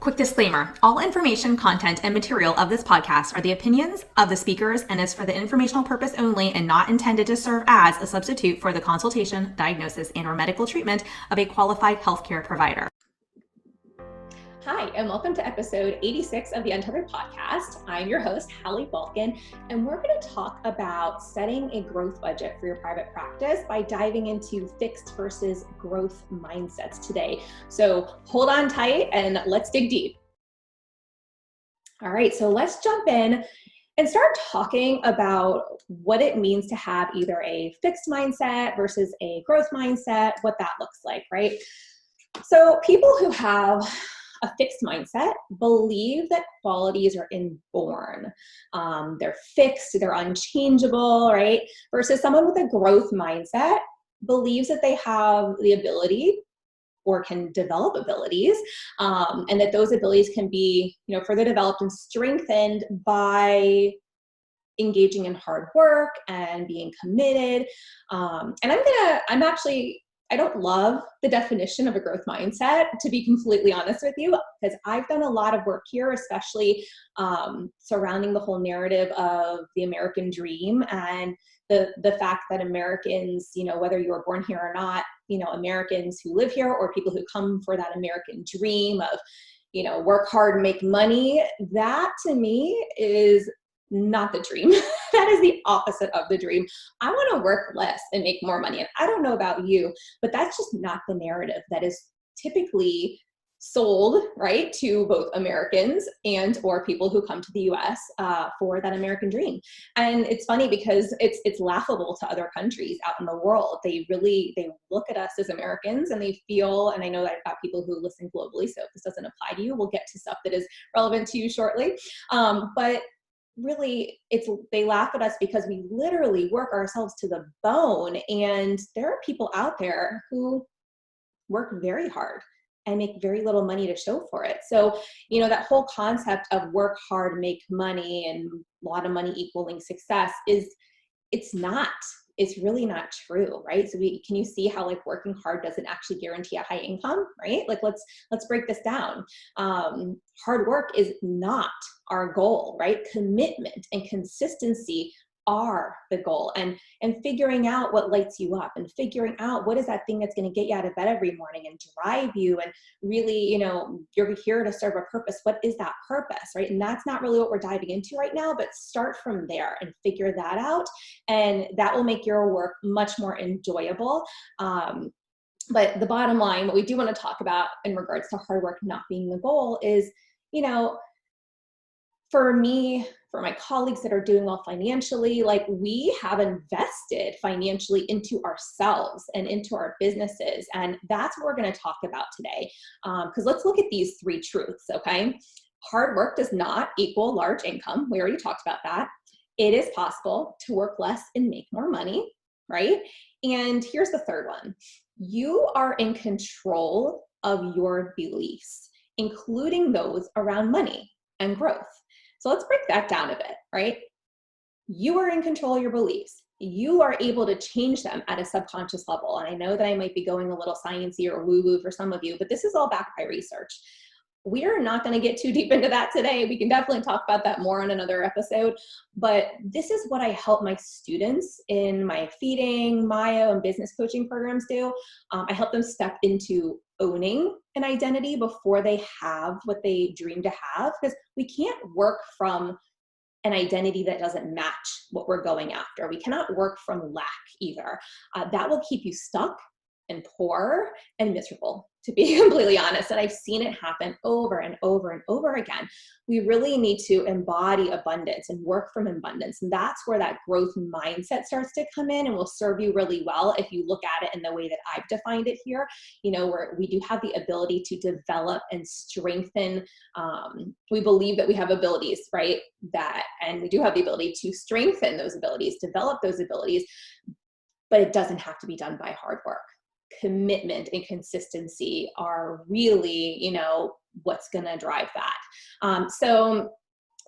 Quick disclaimer, all information, content, and material of this podcast are the opinions of the speakers and is for the informational purpose only and not intended to serve as a substitute for the consultation, diagnosis, and/or medical treatment of a qualified healthcare provider. Hi, and welcome to episode 86 of the Untitled Podcast. I'm your host, Hallie Bulkin, and we're going to talk about setting a growth budget for your private practice by diving into fixed versus growth mindsets today. So hold on tight and let's dig deep. All right, so let's jump in and start talking about what it means to have either a fixed mindset versus a growth mindset, what that looks like, right? So people who have a fixed mindset believe that qualities are inborn. They're fixed, they're unchangeable, right? Versus someone with a growth mindset believes that they have the ability or can develop abilities, and that those abilities can be, further developed and strengthened by engaging in hard work and being committed. I don't love the definition of a growth mindset, to be completely honest with you, because I've done a lot of work here, especially surrounding the whole narrative of the American dream and the fact that Americans, whether you were born here or not, Americans who live here or people who come for that American dream of, work hard, make money, that to me is not the dream. That is the opposite of the dream. I want to work less and make more money. And I don't know about you, but that's just not the narrative that is typically sold, right, to both Americans and or people who come to the US for that American dream. And it's funny because it's laughable to other countries out in the world. They look at us as Americans and they feel, and I know that I've got people who listen globally, so if this doesn't apply to you, we'll get to stuff that is relevant to you shortly. But really, they laugh at us because we literally work ourselves to the bone, and there are people out there who work very hard and make very little money to show for it. So, that whole concept of work hard, make money, and a lot of money equaling success it's really not true, right? So can you see how working hard doesn't actually guarantee a high income, right? Let's break this down. Hard work is not our goal, right? Commitment and consistency are the goal, and figuring out what lights you up and figuring out what is that thing that's going to get you out of bed every morning and drive you, and really, you're here to serve a purpose. What is that purpose, right? And that's not really what we're diving into right now, but start from there and figure that out, and that will make your work much more enjoyable. But the bottom line, what we do want to talk about in regards to hard work not being the goal is, for me, for my colleagues that are doing well financially, we have invested financially into ourselves and into our businesses. And that's what we're going to talk about today. Because let's look at these three truths, okay? Hard work does not equal large income. We already talked about that. It is possible to work less and make more money, right? And here's the third one. You are in control of your beliefs, including those around money and growth. So let's break that down a bit, right? You are in control of your beliefs. You are able to change them at a subconscious level. And I know that I might be going a little sciencey or woo-woo for some of you, but this is all backed by research. We are not going to get too deep into that today. We can definitely talk about that more on another episode. But this is what I help my students in my feeding, Maya, and business coaching programs do. I help them step into owning an identity before they have what they dream to have, because we can't work from an identity that doesn't match what we're going after. We cannot work from lack either. That will keep you stuck and poor and miserable, to be completely honest. And I've seen it happen over and over and over again. We really need to embody abundance and work from abundance. And that's where that growth mindset starts to come in and will serve you really well if you look at it in the way that I've defined it here, where we do have the ability to develop and strengthen. We believe that we have abilities, right? And we do have the ability to strengthen those abilities, develop those abilities, but it doesn't have to be done by hard work. Commitment and consistency are really, what's going to drive that. So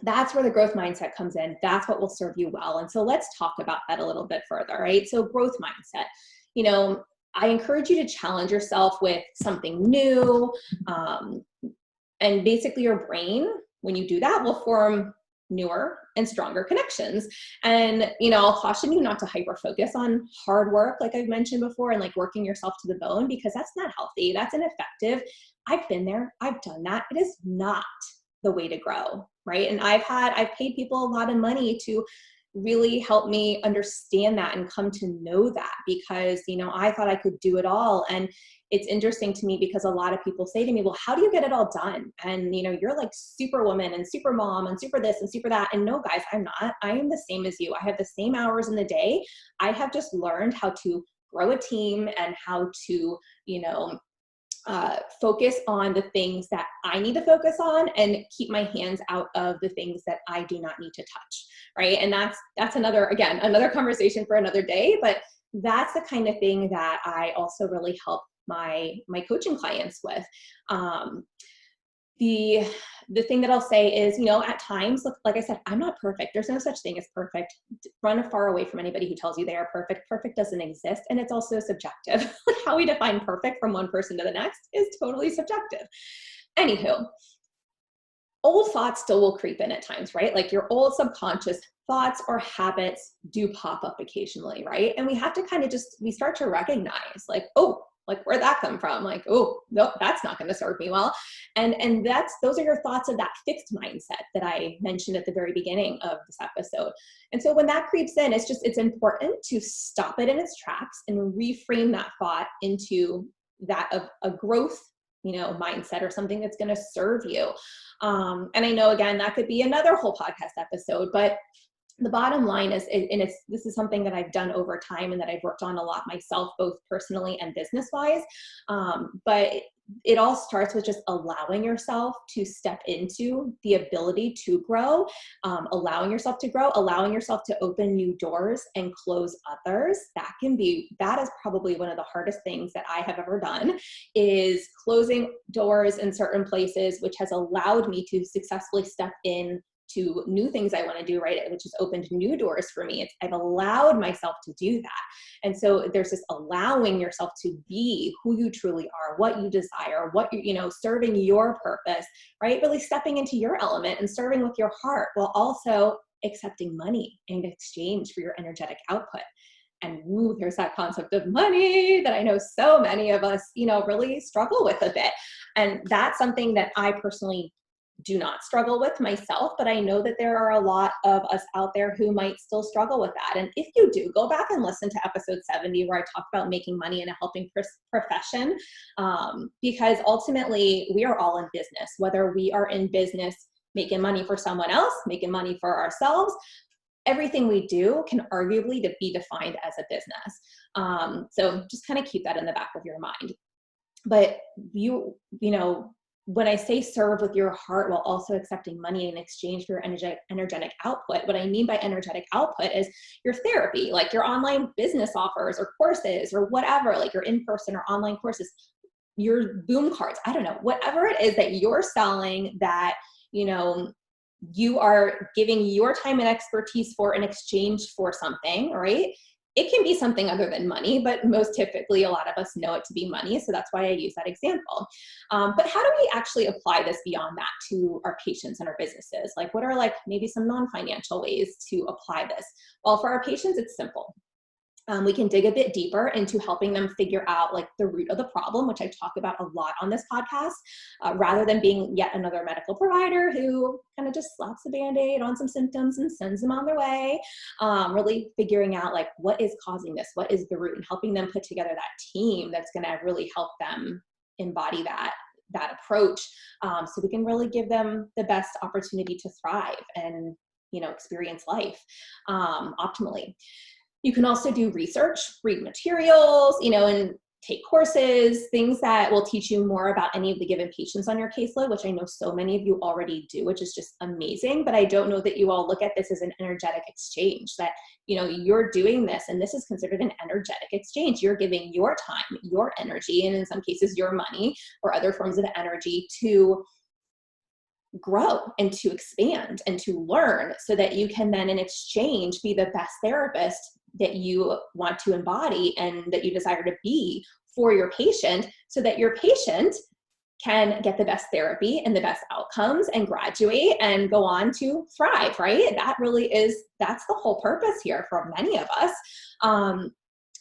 that's where the growth mindset comes in. That's what will serve you well. And so let's talk about that a little bit further, right? So growth mindset, I encourage you to challenge yourself with something new, And basically your brain, when you do that, will form newer and stronger connections. And, I'll caution you not to hyper focus on hard work, like I've mentioned before, and like working yourself to the bone, because that's not healthy. That's ineffective. I've been there. I've done that. It is not the way to grow, right? And I've paid people a lot of money to really help me understand that and come to know that, because, I thought I could do it all. And it's interesting to me because a lot of people say to me, well, how do you get it all done? And, you're like superwoman and super mom and super this and super that. And no, guys, I'm not. I am the same as you. I have the same hours in the day. I have just learned how to grow a team and how to, focus on the things that I need to focus on and keep my hands out of the things that I do not need to touch, right? And that's another conversation for another day, but that's the kind of thing that I also really help my coaching clients with. The thing that I'll say is, at times, look, like I said, I'm not perfect. There's no such thing as perfect. Run far away from anybody who tells you they are perfect. Perfect doesn't exist. And it's also subjective. How we define perfect from one person to the next is totally subjective. Anywho, old thoughts still will creep in at times, right? Like your old subconscious thoughts or habits do pop up occasionally, right? And we have to kind of we start to recognize like, oh, like where'd that come from? Like, oh, no, that's not going to serve me well. And those are your thoughts of that fixed mindset that I mentioned at the very beginning of this episode. And so when that creeps in, it's important to stop it in its tracks and reframe that thought into that of a growth, mindset or something that's going to serve you. And I know, again, that could be another whole podcast episode, but the bottom line is, this is something that I've done over time and that I've worked on a lot myself, both personally and business-wise. But it all starts with just allowing yourself to step into the ability to grow, allowing yourself to grow, allowing yourself to open new doors and close others. That is probably one of the hardest things that I have ever done, is closing doors in certain places, which has allowed me to successfully step in to new things I want to do, right? Which has opened new doors for me. I've allowed myself to do that. And so there's this allowing yourself to be who you truly are, what you desire, what serving your purpose, right? Really stepping into your element and serving with your heart, while also accepting money in exchange for your energetic output. And there's that concept of money that I know so many of us, really struggle with a bit. And that's something that I personally do not struggle with myself, but I know that there are a lot of us out there who might still struggle with that. And if you do, go back and listen to episode 70, where I talk about making money in a helping profession, because ultimately we are all in business, whether we are in business making money for someone else, making money for ourselves. Everything we do can arguably be defined as a business. So just kind of keep that in the back of your mind. But when I say serve with your heart while also accepting money in exchange for your energetic output, what I mean by energetic output is your therapy, like your online business offers or courses or whatever, like your in-person or online courses, your boom cards, I don't know, whatever it is that you're selling that, you are giving your time and expertise for in exchange for something, right? It can be something other than money, but most typically a lot of us know it to be money. So that's why I use that example. But how do we actually apply this beyond that to our patients and our businesses? Like, what are maybe some non-financial ways to apply this? Well, for our patients, it's simple. We can dig a bit deeper into helping them figure out the root of the problem, which I talk about a lot on this podcast, rather than being yet another medical provider who kind of just slaps a Band-Aid on some symptoms and sends them on their way. Really figuring out what is causing this, what is the root, and helping them put together that team that's going to really help them embody that approach, so we can really give them the best opportunity to thrive and experience life optimally. You can also do research, read materials, and take courses, things that will teach you more about any of the given patients on your caseload, which I know so many of you already do, which is just amazing. But I don't know that you all look at this as an energetic exchange, that, you're doing this and this is considered an energetic exchange. You're giving your time, your energy, and in some cases your money or other forms of energy to grow and to expand and to learn, so that you can then in exchange be the best therapist that you want to embody and that you desire to be for your patient, so that your patient can get the best therapy and the best outcomes and graduate and go on to thrive, right? That's the whole purpose here for many of us.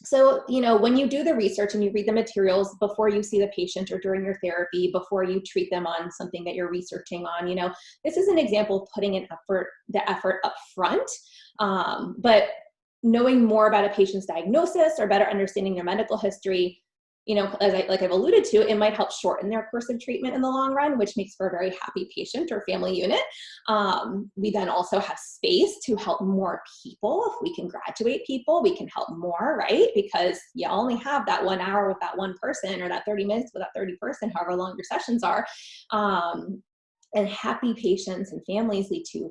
So, when you do the research and you read the materials before you see the patient or during your therapy, before you treat them on something that you're researching on, this is an example of putting the effort up front. But knowing more about a patient's diagnosis or better understanding their medical history, as I've alluded to, it might help shorten their course of treatment in the long run, which makes for a very happy patient or family unit. We then also have space to help more people. If we can graduate people, we can help more, right? Because you only have that 1 hour with that one person, or that 30 minutes with that 30 person, however long your sessions are. And happy patients and families lead to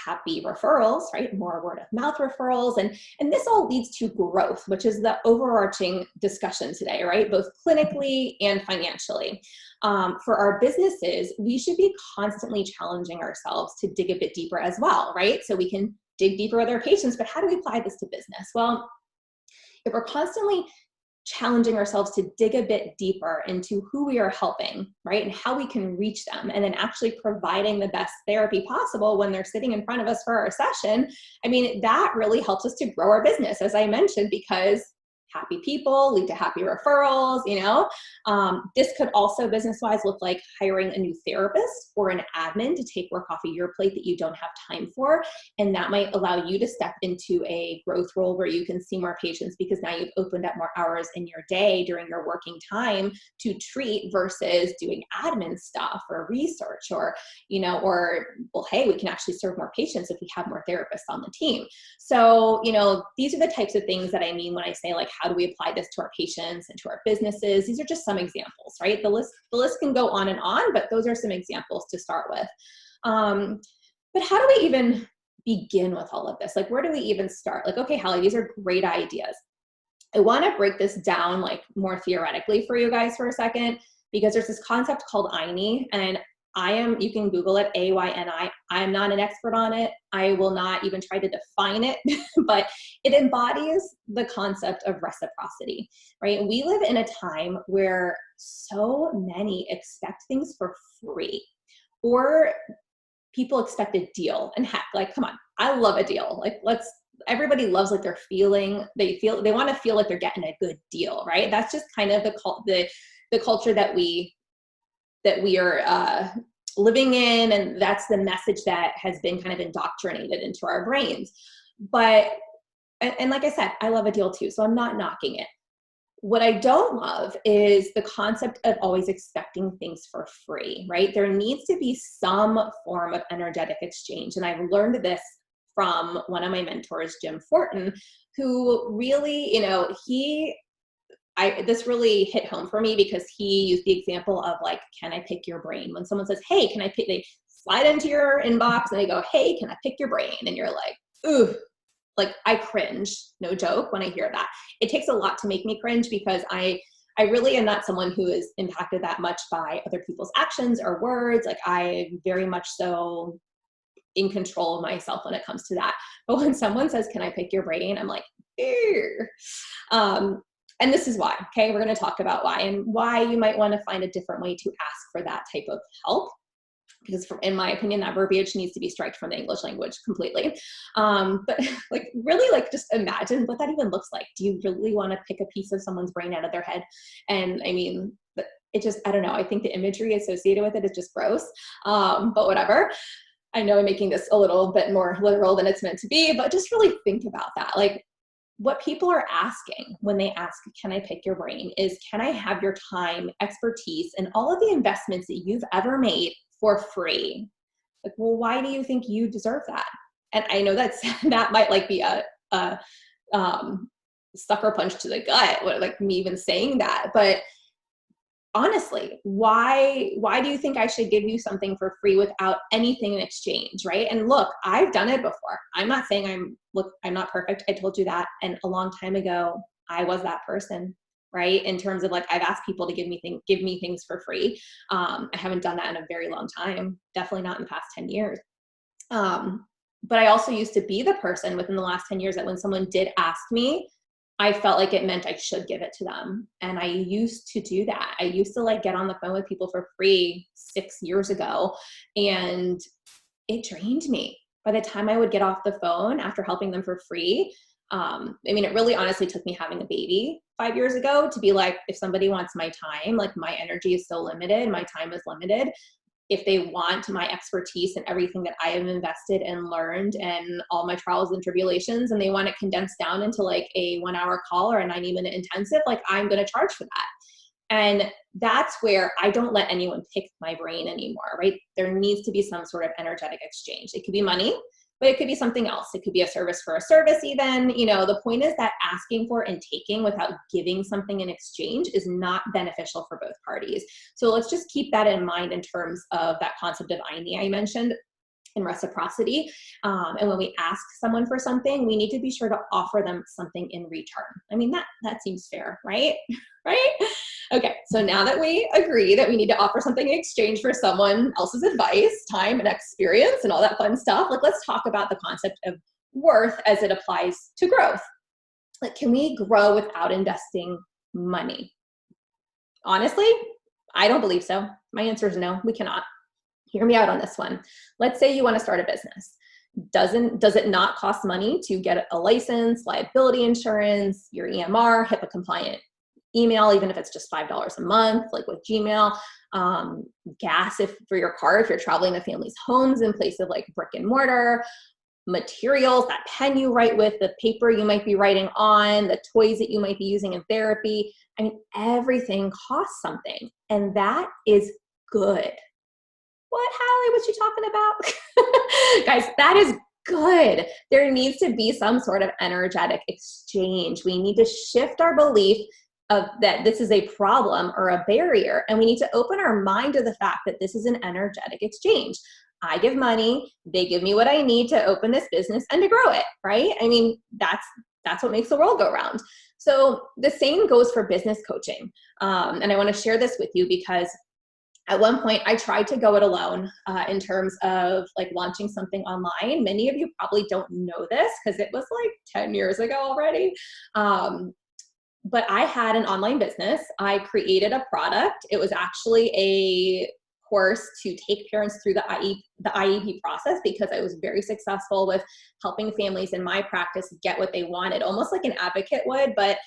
happy referrals, right? More word of mouth referrals. And this all leads to growth, which is the overarching discussion today, right? Both clinically and financially. For our businesses, we should be constantly challenging ourselves to dig a bit deeper as well, right? So we can dig deeper with our patients, but how do we apply this to business? Well, if we're constantly challenging ourselves to dig a bit deeper into who we are helping, right? And how we can reach them, and then actually providing the best therapy possible when they're sitting in front of us for our session. That really helps us to grow our business, as I mentioned, because happy people lead to happy referrals, This could also business-wise look like hiring a new therapist or an admin to take work off of your plate that you don't have time for. And that might allow you to step into a growth role where you can see more patients because now you've opened up more hours in your day during your working time to treat versus doing admin stuff or research or, well, hey, we can actually serve more patients if we have more therapists on the team. So, these are the types of things that I mean when I say, like, how do we apply this to our patients and to our businesses? These are just some examples, right? The list can go on and on, but those are some examples to start with. But how do we even begin with all of this? Like, where do we even start? Like, okay, Hallie, these are great ideas. I want to break this down like more theoretically for you guys for a second, because there's this concept called INI, and you can Google it, AYNI. I'm not an expert on it. I will not even try to define it, but it embodies the concept of reciprocity, right? We live in a time where so many expect things for free, or people expect a deal. And heck, like, come on, I love a deal. Like, everybody loves like they want to feel like they're getting a good deal, right? That's just kind of the culture that we are living in, and that's the message that has been kind of indoctrinated into our brains. But, and like I said, I love a deal too, so I'm not knocking it. What I don't love is the concept of always expecting things for free, right? There needs to be some form of energetic exchange, and I've learned this from one of my mentors, Jim Fortin, who really, this really hit home for me because he used the example of, like, can I pick your brain? When someone says, hey, can I pick, they slide into your inbox and they go, hey, can I pick your brain? And you're like, ooh, like, I cringe, no joke, when I hear that. It takes a lot to make me cringe because I really am not someone who is impacted that much by other people's actions or words. Like, I'm very much so in control of myself when it comes to that. But when someone says, can I pick your brain? I'm like, ew. And this is why, okay? We're going to talk about why, and why you might want to find a different way to ask for that type of help. Because in my opinion, that verbiage needs to be striked from the English language completely. But like, really, like, just imagine what that even looks like. Do you really want to pick a piece of someone's brain out of their head? And I mean, it just, I don't know. I think the imagery associated with it is just gross, but whatever. I know I'm making this a little bit more literal than it's meant to be, but just really think about that. Like, what people are asking when they ask, can I pick your brain, is, can I have your time, expertise, and all of the investments that you've ever made for free? Like, well, why do you think you deserve that? And I know that might like be a sucker punch to the gut, like me even saying that, but honestly, why do you think I should give you something for free without anything in exchange, right? And look, I've done it before. I'm not saying I'm not perfect. I told you that. And a long time ago, I was that person, right? In terms of, like, I've asked people to give me things for free. I haven't done that in a very long time. Definitely not in the past 10 years. But I also used to be the person within the last 10 years that when someone did ask me, I felt like it meant I should give it to them. And I used to do that. I used to like get on the phone with people for free 6 years ago, and it drained me. By the time I would get off the phone after helping them for free, I mean, it really honestly took me having a baby 5 years ago to be like, if somebody wants my time, like my energy is so limited, my time is limited. If they want my expertise and everything that I have invested and learned and all my trials and tribulations, and they want it condensed down into like a 1-hour call or a 90-minute intensive, like I'm going to charge for that. And that's where I don't let anyone pick my brain anymore, right? There needs to be some sort of energetic exchange. It could be money, but it could be something else. It could be a service for a service even. You know, the point is that asking for and taking without giving something in exchange is not beneficial for both parties. So let's just keep that in mind in terms of that concept of I mentioned in reciprocity. And when we ask someone for something, we need to be sure to offer them something in return. I mean, that seems fair, right? Right? Okay, so now that we agree that we need to offer something in exchange for someone else's advice, time, and experience, and all that fun stuff, like let's talk about the concept of worth as it applies to growth. Like, can we grow without investing money? Honestly, I don't believe so. My answer is no, we cannot. Hear me out on this one. Let's say you want to start a business. Does it not cost money to get a license, liability insurance, your EMR, HIPAA compliant email, even if it's just $5 a month, like with Gmail, gas for your car if you're traveling to families' homes in place of like brick and mortar, materials, that pen you write with, the paper you might be writing on, the toys that you might be using in therapy. I mean, everything costs something, and that is good. What, Hallie, what you talking about? Guys, that is good. There needs to be some sort of energetic exchange. We need to shift our belief of that this is a problem or a barrier, and we need to open our mind to the fact that this is an energetic exchange. I give money, they give me what I need to open this business and to grow it, right? I mean, that's what makes the world go round. So the same goes for business coaching. And I want to share this with you because at one point, I tried to go it alone in terms of like launching something online. Many of you probably don't know this because it was like 10 years ago already. But I had an online business. I created a product. It was actually a course to take parents through the IEP process because I was very successful with helping families in my practice get what they wanted, almost like an advocate would. But,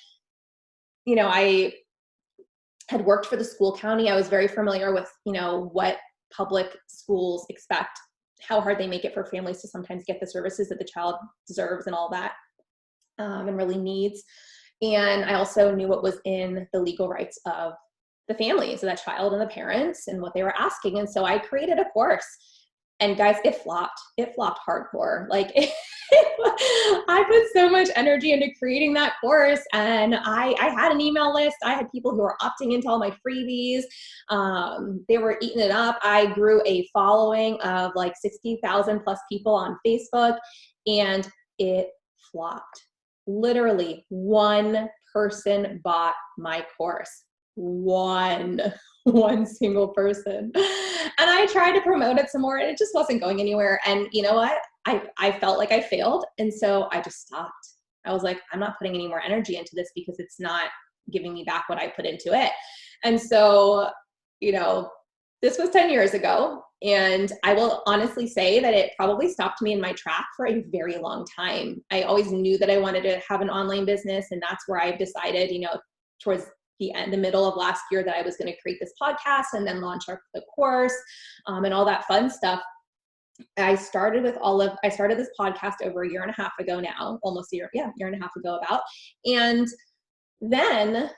you know, I had worked for the school county. I was very familiar with, you know, what public schools expect, how hard they make it for families to sometimes get the services that the child deserves and all that, and really needs. And I also knew what was in the legal rights of the families, of that child and the parents and what they were asking. And so I created a course. And guys, it flopped. It flopped hardcore. Like I put so much energy into creating that course, and I had an email list. I had people who were opting into all my freebies. They were eating it up. I grew a following of like 60,000 plus people on Facebook, and it flopped. Literally, one person bought my course. One single person. And I tried to promote it some more, and it just wasn't going anywhere. And you know what? I felt like I failed. And so I just stopped. I was like, I'm not putting any more energy into this because it's not giving me back what I put into it. And so, you know, this was 10 years ago. And I will honestly say that it probably stopped me in my track for a very long time. I always knew that I wanted to have an online business. And that's where I decided, you know, towards the middle of last year that I was going to create this podcast and then launch the course and all that fun stuff. I started this podcast over a year and a half ago now, almost a year and a half ago about. And then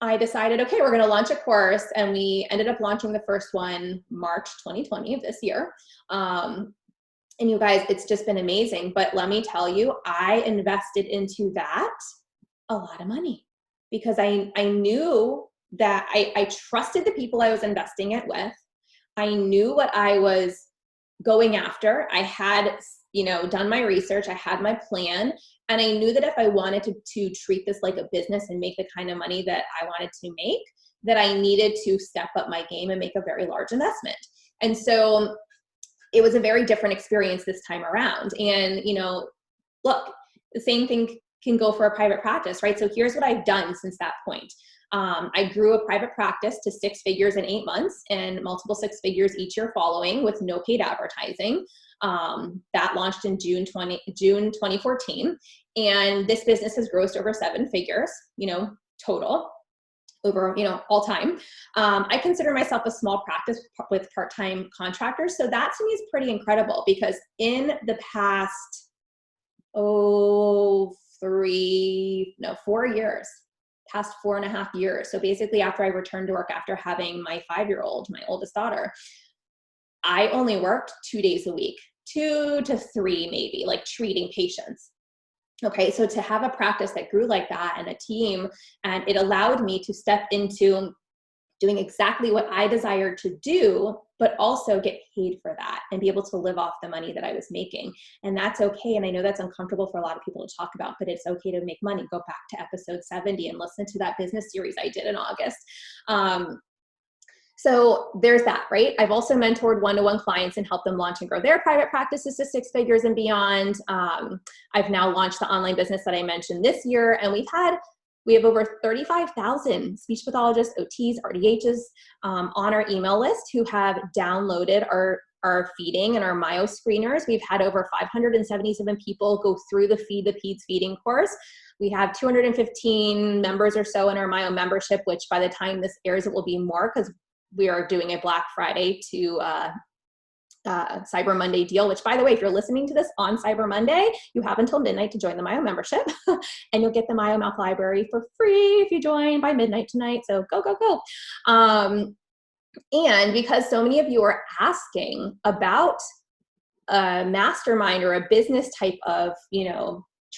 I decided, okay, we're going to launch a course. And we ended up launching the first one March 2020 of this year. And you guys, it's just been amazing. But let me tell you, I invested into that a lot of money because I knew that I trusted the people I was investing it with. I knew what I was going after. I had, you know, done my research. I had my plan. And I knew that if I wanted to treat this like a business and make the kind of money that I wanted to make, that I needed to step up my game and make a very large investment. And so it was a very different experience this time around. And, you know, look, the same thing can go for a private practice, right? So here's what I've done since that point. I grew a private practice to 6 figures in 8 months and multiple 6 figures each year following with no paid advertising. That launched in June 2014. And this business has grossed over 7 figures, total over, all time. I consider myself a small practice with part-time contractors. So that to me is pretty incredible because in the past, 4.5 years. So basically after I returned to work after having my 5-year-old, my oldest daughter, I only worked 2 days a week, 2 to 3 maybe, like treating patients. Okay, so to have a practice that grew like that and a team, and it allowed me to step into doing exactly what I desired to do, but also get paid for that and be able to live off the money that I was making. And that's okay. And I know that's uncomfortable for a lot of people to talk about, but it's okay to make money. Go back to episode 70 and listen to that business series I did in August. So there's that, right? I've also mentored one-to-one clients and helped them launch and grow their private practices to 6 figures and beyond. I've now launched the online business that I mentioned this year, and we have over 35,000 speech pathologists, OTs, RDHs on our email list who have downloaded our feeding and our Myo screeners. We've had over 577 people go through the Feed the Peds feeding course. We have 215 members or so in our Myo membership, which by the time this airs, it will be more because we are doing a Black Friday to Cyber Monday deal, which by the way, if you're listening to this on Cyber Monday, you have until midnight to join the Myo membership and you'll get the Myo Mouth Library for free if you join by midnight tonight. So go, go, go. And because so many of you are asking about a mastermind or a business type of,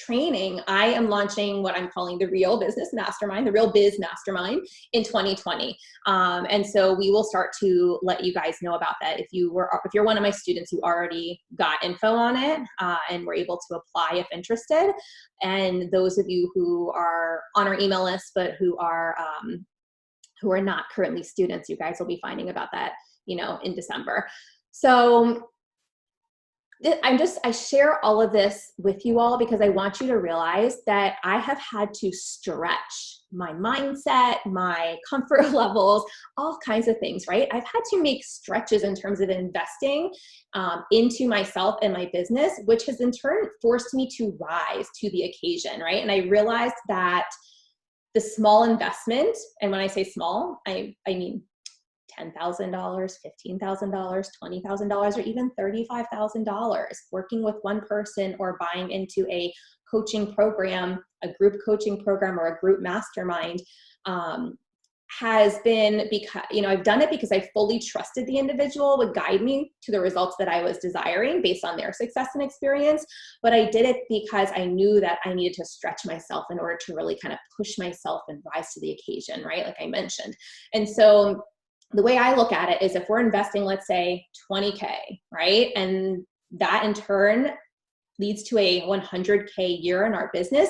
training, I am launching what I'm calling the Real Business Mastermind, the Real Biz Mastermind in 2020. And so we will start to let you guys know about that. If you're one of my students who already got info on it and were able to apply if interested, and those of you who are on our email list but who are not currently students, you guys will be finding about that, in December. So I share all of this with you all because I want you to realize that I have had to stretch my mindset, my comfort levels, all kinds of things, right? I've had to make stretches in terms of investing into myself and my business, which has in turn forced me to rise to the occasion, right? And I realized that the small investment, and when I say small, I mean $10,000, $15,000, $20,000, or even $35,000 working with one person or buying into a coaching program, a group coaching program or a group mastermind has been because, I've done it because I fully trusted the individual would guide me to the results that I was desiring based on their success and experience. But I did it because I knew that I needed to stretch myself in order to really kind of push myself and rise to the occasion, right? Like I mentioned. And so the way I look at it is if we're investing, let's say 20K, right? And that in turn leads to a 100K year in our business,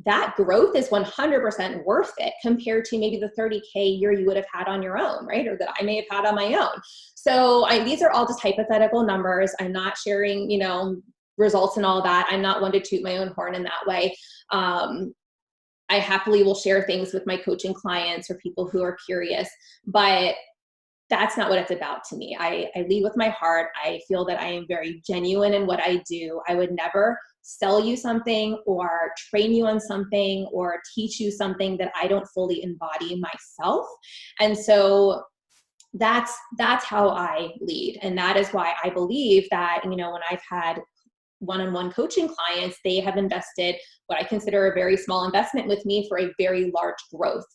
that growth is 100% worth it compared to maybe the 30K year you would have had on your own, right? Or that I may have had on my own. So these are all just hypothetical numbers. I'm not sharing, results and all that. I'm not one to toot my own horn in that way. I happily will share things with my coaching clients or people who are curious, but that's not what it's about to me. I lead with my heart. I feel that I am very genuine in what I do. I would never sell you something or train you on something or teach you something that I don't fully embody myself. And so that's how I lead. And that is why I believe that, when I've had one-on-one coaching clients, they have invested what I consider a very small investment with me for a very large growth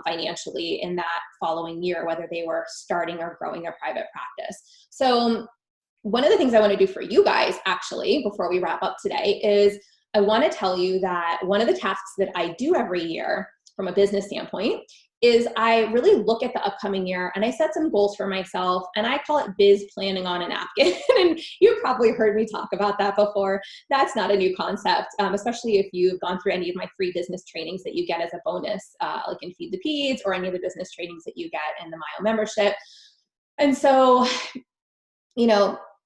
financially in that following year, whether they were starting or growing their private practice. So one of the things I want to do for you guys actually, before we wrap up today, is I want to tell you that one of the tasks that I do every year from a business standpoint is I really look at the upcoming year and I set some goals for myself, and I call it biz planning on a napkin. And you've probably heard me talk about that before. That's not a new concept, especially if you've gone through any of my free business trainings that you get as a bonus, like in Feed the Peds or any of the business trainings that you get in the Myo membership. And so,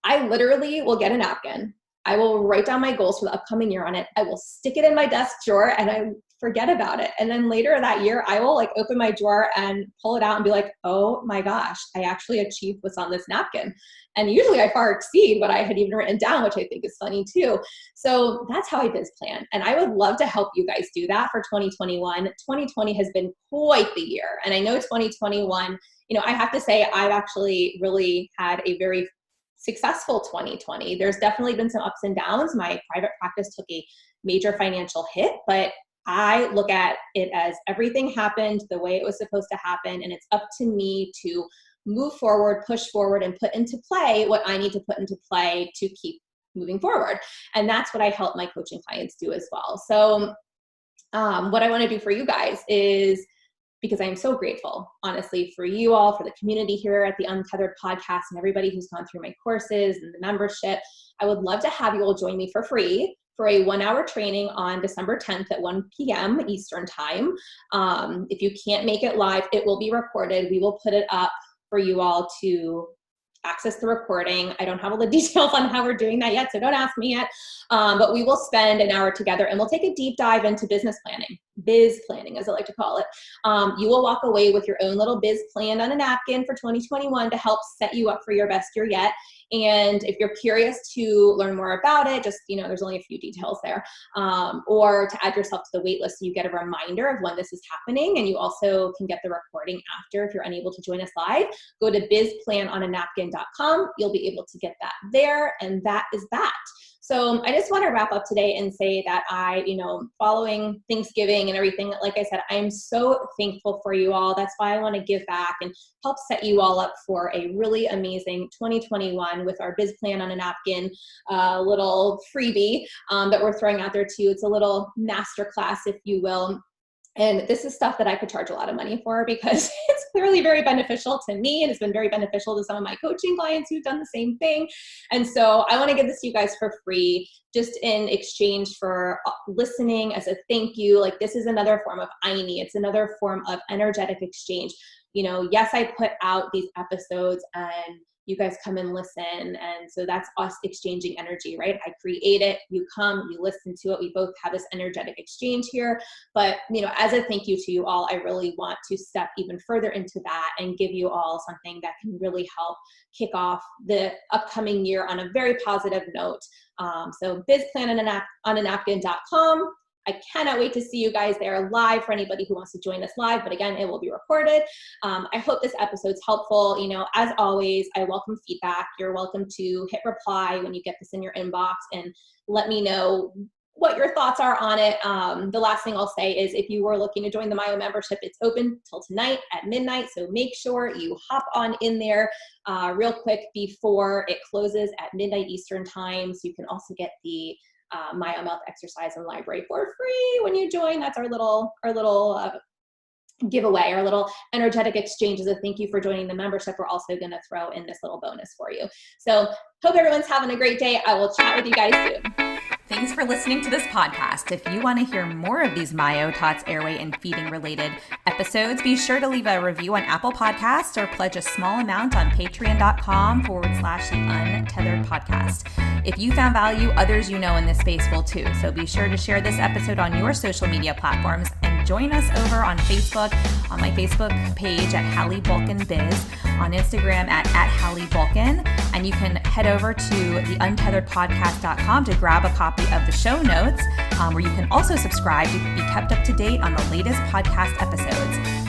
I literally will get a napkin I will write down my goals for the upcoming year on it. I will stick it in my desk drawer and I forget about it. And then later that year, I will like open my drawer and pull it out and be like, oh my gosh, I actually achieved what's on this napkin. And usually I far exceed what I had even written down, which I think is funny too. So that's how I biz plan. And I would love to help you guys do that for 2021. 2020 has been quite the year. And I know 2021, I have to say I've actually really had a very successful 2020. There's definitely been some ups and downs. My private practice took a major financial hit, but I look at it as everything happened the way it was supposed to happen. And it's up to me to move forward, push forward, and put into play what I need to put into play to keep moving forward. And that's what I help my coaching clients do as well. So what I want to do for you guys is, because I am so grateful, honestly, for you all, for the community here at the Untethered podcast and everybody who's gone through my courses and the membership. I would love to have you all join me for free for a 1-hour training on December 10th at 1 p.m. Eastern time. If you can't make it live, it will be recorded. We will put it up for you all to access the recording. I don't have all the details on how we're doing that yet, so don't ask me yet. But we will spend an hour together and we'll take a deep dive into business planning, biz planning, as I like to call it. You will walk away with your own little biz plan on a napkin for 2021 to help set you up for your best year yet. And if you're curious to learn more about it, just, there's only a few details there, or to add yourself to the wait list so you get a reminder of when this is happening. And you also can get the recording after if you're unable to join us live. Go to bizplanonanapkin.com. You'll be able to get that there. And that is that. So I just want to wrap up today and say that following Thanksgiving and everything, like I said, I am so thankful for you all. That's why I want to give back and help set you all up for a really amazing 2021 with our biz plan on a napkin, little freebie that we're throwing out there too. It's a little masterclass, if you will. And this is stuff that I could charge a lot of money for because it's clearly very beneficial to me and it's been very beneficial to some of my coaching clients who've done the same thing. And so I want to give this to you guys for free, just in exchange for listening as a thank you. Like, this is another form of INI. It's another form of energetic exchange. Yes, I put out these episodes and you guys come and listen. And so that's us exchanging energy, right? I create it, you come, you listen to it. We both have this energetic exchange here. But, as a thank you to you all, I really want to step even further into that and give you all something that can really help kick off the upcoming year on a very positive note. So bizplanonanapkin.com. I cannot wait to see you guys there live for anybody who wants to join us live. But again, it will be recorded. I hope this episode's helpful. As always, I welcome feedback. You're welcome to hit reply when you get this in your inbox and let me know what your thoughts are on it. The last thing I'll say is if you were looking to join the Mayo membership, it's open till tonight at midnight. So make sure you hop on in there real quick before it closes at midnight Eastern time. So you can also get the Mayo Mouth exercise and library for free when you join. That's our little giveaway, our little energetic exchange as a thank you for joining the membership. We're also going to throw in this little bonus for you. So hope everyone's having a great day. I will chat with you guys soon. Thanks for listening to this podcast. If you want to hear more of these Myo, Tots, Airway, and feeding related episodes, be sure to leave a review on Apple Podcasts or pledge a small amount on patreon.com/the Untethered Podcast. If you found value, others in this space will too. So be sure to share this episode on your social media platforms and join us over on Facebook, on my Facebook page at Hallie Bulkin Biz, on Instagram at Hallie Bulkin, and you can head over to theuntetheredpodcast.com to grab a copy of the show notes, where you can also subscribe to be kept up to date on the latest podcast episodes.